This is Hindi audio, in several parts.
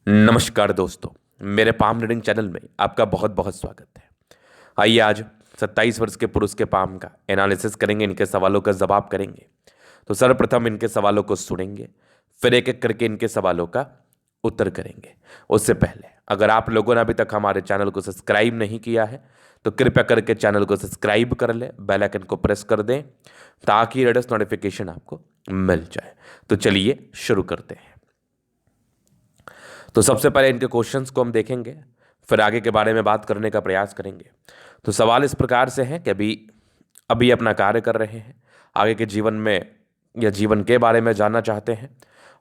नमस्कार दोस्तों, मेरे पाम रीडिंग चैनल में आपका बहुत बहुत स्वागत है। आइए आज 27 वर्ष के पुरुष के पाम का एनालिसिस करेंगे, इनके सवालों का जवाब करेंगे। तो सर्वप्रथम इनके सवालों को सुनेंगे, फिर एक एक करके इनके सवालों का उत्तर करेंगे। उससे पहले अगर आप लोगों ने अभी तक हमारे चैनल को सब्सक्राइब नहीं किया है तो कृपया करके चैनल को सब्सक्राइब कर ले, बेल आइकन को प्रेस कर दें ताकि लेटेस्ट नोटिफिकेशन आपको मिल जाए। तो चलिए शुरू करते हैं। तो सबसे पहले इनके क्वेश्चंस को हम देखेंगे, फिर आगे के बारे में बात करने का प्रयास करेंगे। तो सवाल इस प्रकार से है कि अभी अभी अपना कार्य कर रहे हैं, आगे के जीवन में या जीवन के बारे में जानना चाहते हैं,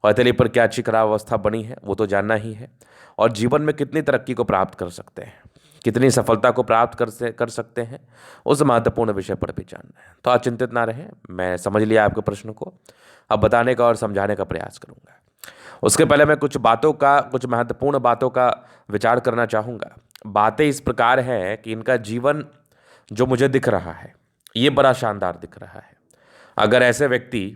और हथेली पर क्या अच्छी खराब अवस्था बनी है वो तो जानना ही है, और जीवन में कितनी तरक्की को प्राप्त कर सकते हैं, कितनी सफलता को प्राप्त कर सकते हैं, उस महत्वपूर्ण विषय पर भी जानना है। तो आप चिंतित ना रहें, मैं समझ लिया आपके प्रश्न को, अब बताने का और समझाने का प्रयास करूंगा। उसके पहले मैं कुछ महत्वपूर्ण बातों का विचार करना चाहूँगा। बातें इस प्रकार हैं कि इनका जीवन जो मुझे दिख रहा है ये बड़ा शानदार दिख रहा है। अगर ऐसे व्यक्ति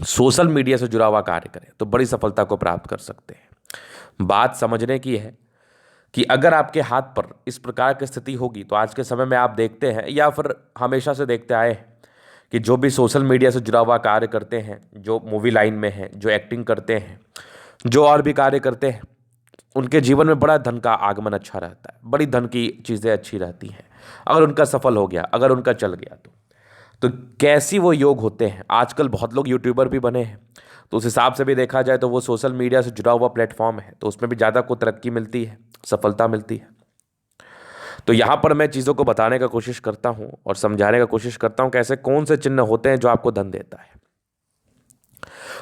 सोशल मीडिया से जुड़ा हुआ कार्य करें तो बड़ी सफलता को प्राप्त कर सकते हैं। बात समझने की है कि अगर आपके हाथ पर इस प्रकार की स्थिति होगी तो आज के समय में आप देखते हैं या फिर हमेशा से देखते आए हैं कि जो भी सोशल मीडिया से जुड़ा हुआ कार्य करते हैं, जो मूवी लाइन में हैं, जो एक्टिंग करते हैं, जो और भी कार्य करते हैं, उनके जीवन में बड़ा धन का आगमन अच्छा रहता है, बड़ी धन की चीज़ें अच्छी रहती हैं। अगर उनका सफल हो गया, अगर उनका चल गया तो कैसी वो योग होते हैं। आजकल बहुत लोग यूट्यूबर भी बने हैं, तो उस हिसाब से भी देखा जाए तो वो सोशल मीडिया से जुड़ा हुआ प्लेटफॉर्म है, तो उसमें भी ज़्यादा को तरक्की मिलती है, सफलता मिलती है। तो यहाँ पर मैं चीज़ों को बताने का कोशिश करता हूँ और समझाने का कोशिश करता हूँ कि ऐसे कौन से चिन्ह होते हैं जो आपको धन देता है,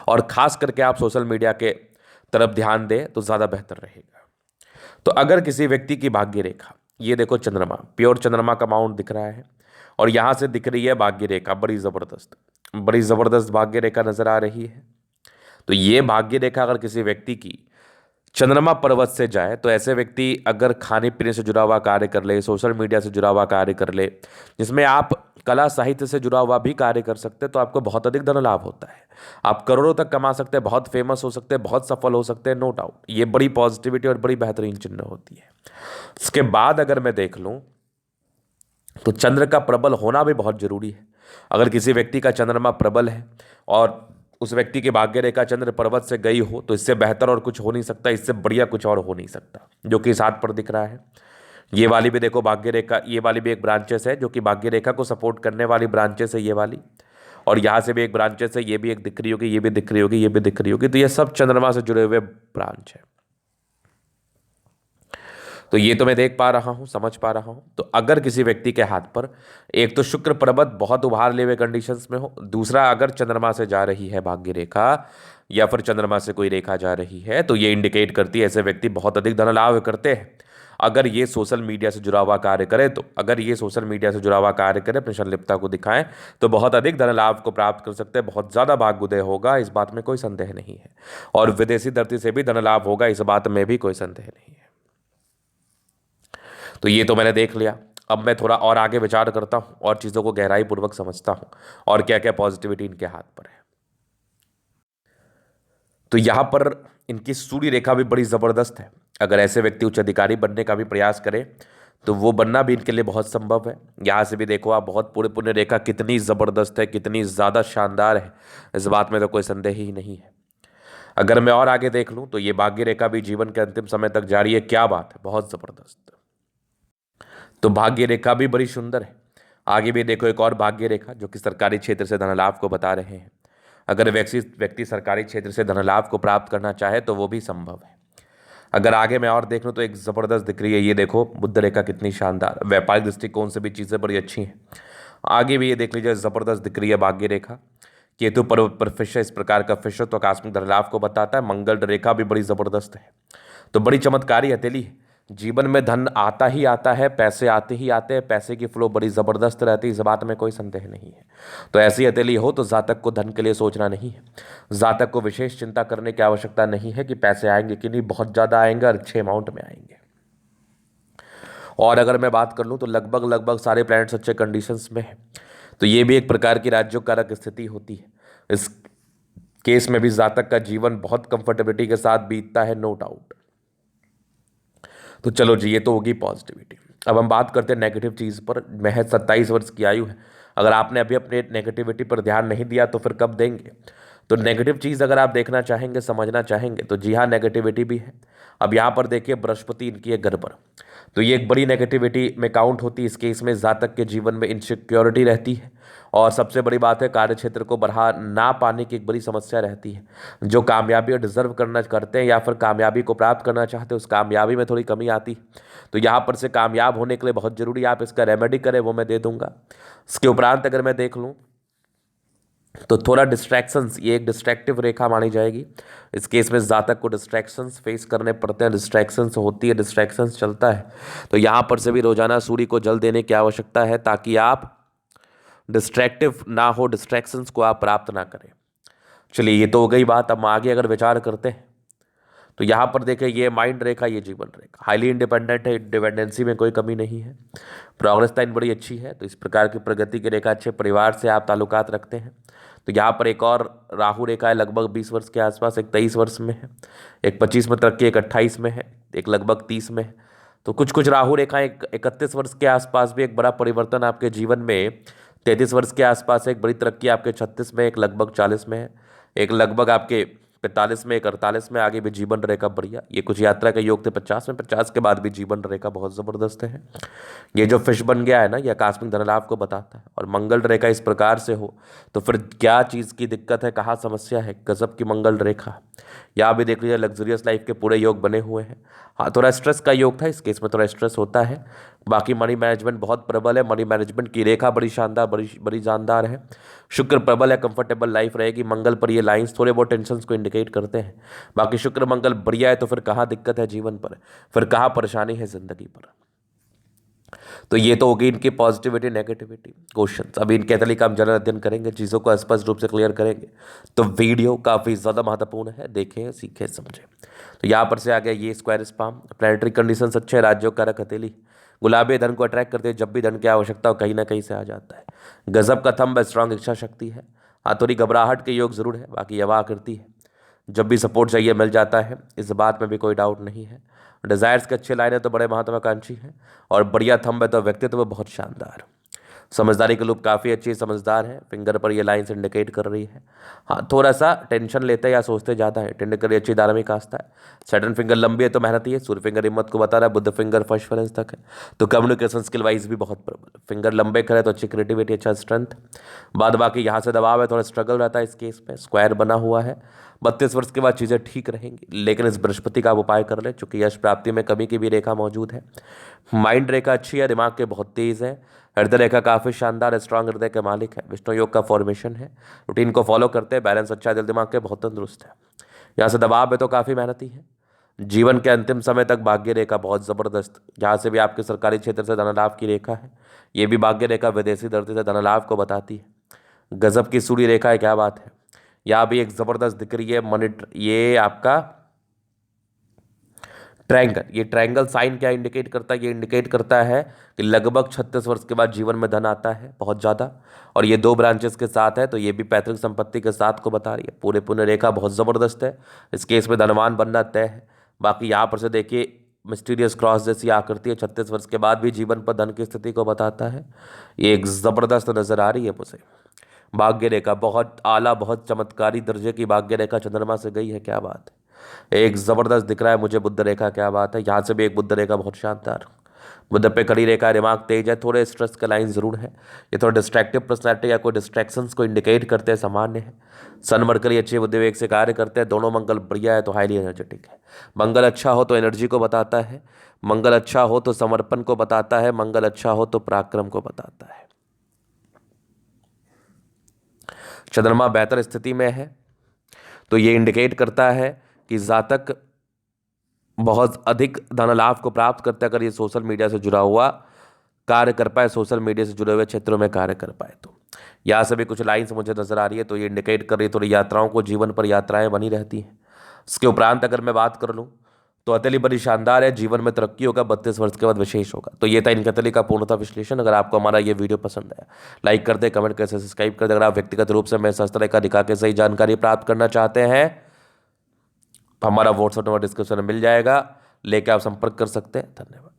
और खास करके आप सोशल मीडिया के तरफ ध्यान दें तो ज़्यादा बेहतर रहेगा। तो अगर किसी व्यक्ति की भाग्य रेखा, ये देखो चंद्रमा, प्योर चंद्रमा का माउंट दिख रहा है, और यहाँ से दिख रही है भाग्य रेखा, बड़ी ज़बरदस्त भाग्य रेखा नजर आ रही है। तो ये भाग्य रेखा अगर किसी व्यक्ति की चंद्रमा पर्वत से जाए तो ऐसे व्यक्ति अगर खाने पीने से जुड़ा हुआ कार्य कर ले, सोशल मीडिया से जुड़ा हुआ कार्य कर ले, जिसमें आप कला साहित्य से जुड़ा हुआ भी कार्य कर सकते हैं, तो आपको बहुत अधिक धन लाभ होता है। आप करोड़ों तक कमा सकते हैं, बहुत फेमस हो सकते हैं, बहुत सफल हो सकते हैं, नो डाउट। ये बड़ी पॉजिटिविटी और बड़ी बेहतरीन चिन्ह होती है। इसके बाद अगर मैं देख लूँ तो चंद्र का प्रबल होना भी बहुत जरूरी है। अगर किसी व्यक्ति का चंद्रमा प्रबल है और उस व्यक्ति की भाग्य रेखा चंद्र पर्वत से गई हो तो इससे बेहतर और कुछ हो नहीं सकता, इससे बढ़िया कुछ और हो नहीं सकता, जो कि इस हाथ पर दिख रहा है। ये वाली भी देखो भाग्य रेखा, ये वाली भी एक ब्रांचेस है जो कि भाग्य रेखा को सपोर्ट करने वाली ब्रांचेस है ये वाली, और यहाँ से भी एक ब्रांचेस है, ये भी एक दिख रही होगी, ये भी दिख रही होगी, ये भी दिख रही होगी। तो ये सब चंद्रमा से जुड़े हुए ब्रांच है। तो ये तो मैं देख पा रहा हूँ, समझ पा रहा हूँ। तो अगर किसी व्यक्ति के हाथ पर एक तो शुक्र पर्वत बहुत उभार ले हुए कंडीशंस में हो, दूसरा अगर चंद्रमा से जा रही है भाग्य रेखा या फिर चंद्रमा से कोई रेखा जा रही है, तो ये इंडिकेट करती है ऐसे व्यक्ति बहुत अधिक धन लाभ करते हैं। अगर ये सोशल मीडिया से जुड़ा हुआ कार्य करे तो अगर ये सोशल मीडिया से जुड़ा हुआ कार्य करे, अपनी संलिप्तता को दिखाएं, तो बहुत अधिक धन लाभ को प्राप्त कर सकते हैं, बहुत ज़्यादा भाग्योदय होगा, इस बात में कोई संदेह नहीं है। और विदेशी धरती से भी धन लाभ होगा, इस बात में भी कोई संदेह नहीं है। तो ये तो मैंने देख लिया। अब मैं थोड़ा और आगे विचार करता हूँ और चीज़ों को गहराई पूर्वक समझता हूँ और क्या क्या पॉजिटिविटी इनके हाथ पर है। तो यहाँ पर इनकी सूर्य रेखा भी बड़ी ज़बरदस्त है। अगर ऐसे व्यक्ति उच्च अधिकारी बनने का भी प्रयास करें तो वो बनना भी इनके लिए बहुत संभव है। यहाँ से भी देखो आप, बहुत पूरे पुण्य रेखा कितनी ज़बरदस्त है, कितनी ज़्यादा शानदार है, इस बात में तो कोई संदेह ही नहीं है। अगर मैं और आगे देख लूँ तो ये भाग्य रेखा भी जीवन के अंतिम समय तक जारी है। क्या बात है, बहुत ज़बरदस्त। तो भाग्य रेखा भी बड़ी सुंदर है। आगे भी देखो एक और भाग्य रेखा जो कि सरकारी क्षेत्र से धन लाभ को बता रहे हैं। अगर व्यक्ति सरकारी क्षेत्र से धन लाभ को प्राप्त करना चाहे तो वो भी संभव है। अगर आगे मैं और देख लूँ तो एक ज़बरदस्त दिख रही है, ये देखो बुध रेखा कितनी शानदार, व्यापारिक दृष्टिकोण से भी चीज़ें बड़ी अच्छी हैं। आगे भी ये देख लीजिए, ज़बरदस्त दिख रही है भाग्य रेखा। केतु पर्वत पर फिश है, इस प्रकार का फिश तो आकस्मिक धन लाभ को बताता है। मंगल रेखा भी बड़ी ज़बरदस्त है। तो बड़ी चमत्कारी हथेली है। जीवन में धन आता ही आता है, पैसे आते ही आते हैं, पैसे की फ्लो बड़ी ज़बरदस्त रहती है, इस बात में कोई संदेह नहीं है। तो ऐसी हथेली हो तो जातक को धन के लिए सोचना नहीं है, जातक को विशेष चिंता करने की आवश्यकता नहीं है कि पैसे आएंगे कि नहीं, बहुत ज़्यादा आएंगे और अच्छे अमाउंट में आएंगे। और अगर मैं बात कर लूँ तो लगभग लगभग सारे प्लैनेट्स अच्छे कंडीशंस में है। तो ये भी एक प्रकार की राज्यों कारक स्थिति होती है। इस केस में भी जातक का जीवन बहुत कंफर्टेबिलिटी के साथ बीतता है, नो डाउट। तो चलो जी, ये तो होगी पॉजिटिविटी। अब हम बात करते हैं नेगेटिव चीज़ पर। महज 27 वर्ष की आयु है, अगर आपने अभी अपने नेगेटिविटी पर ध्यान नहीं दिया तो फिर कब देंगे। तो नेगेटिव चीज़ अगर आप देखना चाहेंगे, समझना चाहेंगे, तो जी हाँ, नेगेटिविटी भी है। अब यहाँ पर देखिए, बृहस्पति इनकी है घर पर, तो ये एक बड़ी नेगेटिविटी में काउंट होती है। इस केस में जातक के जीवन में इनसिक्योरिटी रहती है, और सबसे बड़ी बात है, कार्य क्षेत्र को बढ़ा ना पाने की एक बड़ी समस्या रहती है। जो कामयाबी डिजर्व करना करते हैं या फिर कामयाबी को प्राप्त करना चाहते हैं, उस कामयाबी में थोड़ी कमी आती है। तो यहाँ पर से कामयाब होने के लिए बहुत जरूरी आप इसका रेमेडी करें, वो मैं दे दूंगा। इसके उपरांत अगर मैं देख लूँ तो थोड़ा डिस्ट्रैक्शंस, ये एक डिस्ट्रैक्टिव रेखा मानी जाएगी। इस केस में जातक को डिस्ट्रैक्शंस फेस करने पड़ते हैं, डिस्ट्रैक्शंस होती है, डिस्ट्रैक्शंस चलता है। तो यहाँ पर से भी रोजाना सूर्य को जल देने की आवश्यकता है, ताकि आप डिस्ट्रैक्टिव ना हो, डिस्ट्रैक्शंस को आप प्राप्त ना करें। चलिए, ये तो हो गई बात। अब आगे अगर विचार करते हैं तो यहाँ पर देखें, ये माइंड रेखा, ये जीवन रेखा हाईली इंडिपेंडेंट है, इंडिपेंडेंसी में कोई कमी नहीं है, प्रोग्रेस लाइन बड़ी अच्छी है। तो इस प्रकार की प्रगति की रेखा, अच्छे परिवार से आप ताल्लुकात रखते हैं। तो यहाँ पर एक और राहु रेखा है, लगभग 20 वर्ष के आसपास, एक 23 वर्ष में है, एक 25 में तरक्की, एक 28 में है, एक लगभग 30 में है। तो कुछ कुछ राहु रेखाएं 31 वर्ष के आसपास भी एक बड़ा परिवर्तन आपके जीवन में, 33 वर्ष के आसपास एक बड़ी तरक्की आपके 36 में, एक लगभग 40 में है, एक लगभग आपके 45 में, एक 48 में, आगे भी जीवन रेखा बढ़िया। ये कुछ यात्रा के योग थे 50 में, 50 के बाद भी जीवन रेखा बहुत ज़बरदस्त है। ये जो फिश बन गया है ना, ये आकस्मिक धन लाभ को बताता है। और मंगल रेखा इस प्रकार से हो तो फिर क्या चीज़ की दिक्कत है, कहाँ समस्या है, गजब की मंगल रेखा। यहाँ भी देख लीजिए, लग्जरियस लाइफ के पूरे योग बने हुए हैं। हाँ, थोड़ा स्ट्रेस का योग था, इस केस में थोड़ा स्ट्रेस होता है। बाकी मनी मैनेजमेंट बहुत प्रबल है, मनी मैनेजमेंट की रेखा बड़ी शानदार, बड़ी बड़ी जानदार है। शुक्र प्रबल है, कंफर्टेबल लाइफ रहेगी। मंगल पर ये लाइंस थोड़े बहुत टेंशन को इंडिकेट करते हैं। बाकी शुक्र मंगल बढ़िया है, तो फिर कहाँ दिक्कत है जीवन पर, फिर कहाँ परेशानी है जिंदगी पर। तो ये तो होगी इनकी पॉजिटिविटी नेगेटिविटी क्वेश्चंस। अभी इनके तरीके हम जनरल अध्ययन करेंगे, चीज़ों को स्पष्ट रूप से क्लियर करेंगे। तो वीडियो काफ़ी ज़्यादा महत्वपूर्ण है, देखें, सीखें, समझें। तो यहाँ पर से आ गया ये स्क्वायर स्पाम। प्लानिटरी कंडीशन अच्छे, राज्यों का रख हथेली, गुलाबी धन को अट्रैक्ट करते हैं। जब भी धन की आवश्यकता हो, कहीं ना कहीं से आ जाता है। गजब का थंब, स्ट्रांग इच्छा शक्ति है। हाँ, थोड़ी घबराहट के योग जरूर है, बाकी यवा आकृति है। जब भी सपोर्ट चाहिए मिल जाता है, इस बात में भी कोई डाउट नहीं है। डिज़ायर्स के अच्छे लाइन है तो बड़े महत्वाकांक्षी हैं, और बढ़िया थंब है तो व्यक्तित्व बहुत शानदार। समझदारी के लूप काफ़ी अच्छी, समझदार है। फिंगर पर ये लाइन्स इंडिकेट कर रही है। हाँ, थोड़ा सा टेंशन लेते हैं या सोचते ज़्यादा है। टेंडर अच्छी धार्मिक आस्था है। सैटर्न फिंगर लंबी है तो मेहनती है। सूर्य फिंगर हिम्मत को बता रहा है। बुद्ध फिंगर फर्स्ट फ्रेंस तक है, तो कम्युनिकेशन स्किल वाइज भी बहुत प्रबल। फिंगर लंबे करे तो अच्छी क्रिएटिविटी, अच्छा स्ट्रेंथ। बाद बाकी यहाँ से दबाव है, थोड़ा स्ट्रगल रहता है इस केस में। स्क्वायर बना हुआ है, 32 वर्ष के बाद चीज़ें ठीक रहेंगी, लेकिन इस बृहस्पति का आप उपाय कर ले, चूंकि यश प्राप्ति में कमी की भी रेखा मौजूद है। माइंड रेखा अच्छी है, दिमाग के बहुत तेज है। हृदय रेखा काफ़ी शानदार है, स्ट्रांग हृदय के मालिक है। विष्णु योग का फॉर्मेशन है, रूटीन को फॉलो करते हैं, बैलेंस अच्छा है, दिल दिमाग के बहुत तंदुरुस्त है। यहाँ से दबाव है तो काफ़ी मेहनती है। जीवन के अंतिम समय तक भाग्य रेखा बहुत ज़बरदस्त। यहाँ से भी आपके सरकारी क्षेत्र से धन लाभ की रेखा है। ये भी भाग्य रेखा विदेशी धरती से धन लाभ को बताती है। गजब की सूर्य रेखा है, क्या बात है। यहाँ भी एक ज़बरदस्त दिख रही है ये आपका ट्रायंगल। ये ट्रायंगल साइन क्या इंडिकेट करता है, ये इंडिकेट करता है कि लगभग 36 वर्ष के बाद जीवन में धन आता है बहुत ज़्यादा, और ये 2 ब्रांचेस के साथ है, तो ये भी पैतृक संपत्ति के साथ को बता रही है। पूरे पुण्य रेखा बहुत ज़बरदस्त है, इस केस में धनवान बनना तय है। बाकी यहाँ पर से देखिए, मिस्टीरियस क्रॉस जैसी आकृति है, 36 वर्ष के बाद भी जीवन पर धन की स्थिति को बताता है। ये एक ज़बरदस्त नज़र आ रही है मुझे। भाग्य रेखा बहुत आला, बहुत चमत्कारी दर्जे की भाग्य रेखा चंद्रमा से गई है, क्या बात है। एक ज़बरदस्त दिख रहा है मुझे बुद्ध रेखा, क्या बात है। यहाँ से भी एक बुद्ध रेखा बहुत शानदार। बुद्ध पे खड़ी रेखा, दिमाग तेज है, थोड़े स्ट्रेस का लाइन जरूर है। ये थोड़ा डिस्ट्रैक्टिव पर्सनैलिटी या कोई डिस्ट्रैक्शंस को इंडिकेट करते हैं, सामान्य है। सन मरकरी अच्छे बुद्धि विवेक से कार्य करते हैं। दोनों मंगल बढ़िया है तो हाईली एनर्जेटिक है। मंगल अच्छा हो तो एनर्जी को बताता है, मंगल अच्छा हो तो समर्पण को बताता है, मंगल अच्छा हो तो पराक्रम को बताता है। चंद्रमा बेहतर स्थिति में है तो ये इंडिकेट करता है कि जातक बहुत अधिक धन लाभ को प्राप्त करता है, अगर ये सोशल मीडिया से जुड़ा हुआ कार्य कर पाए, सोशल मीडिया से जुड़े हुए क्षेत्रों में कार्य कर पाए। तो यहाँ से भी कुछ लाइन्स मुझे नजर आ रही है, तो ये इंडिकेट कर रही है थोड़ी यात्राओं को, जीवन पर यात्राएं बनी रहती हैं। इसके उपरांत अगर मैं बात कर लूँ तो हथेली बड़ी शानदार है, जीवन में तरक्की होगा, 32 वर्ष के बाद विशेष होगा। तो ये था इनकी हथेली का पूर्णतः विश्लेषण। अगर आपको हमारा ये वीडियो पसंद आया, लाइक कर दे, कमेंट कर, सब्सक्राइब कर दे। अगर आप व्यक्तिगत रूप से मेरे हस्तरेखा दिखा के सही जानकारी प्राप्त करना चाहते हैं, हमारा व्हाट्सएप नंबर डिस्क्रिप्शन में मिल जाएगा, लेके आप संपर्क कर सकते हैं। धन्यवाद।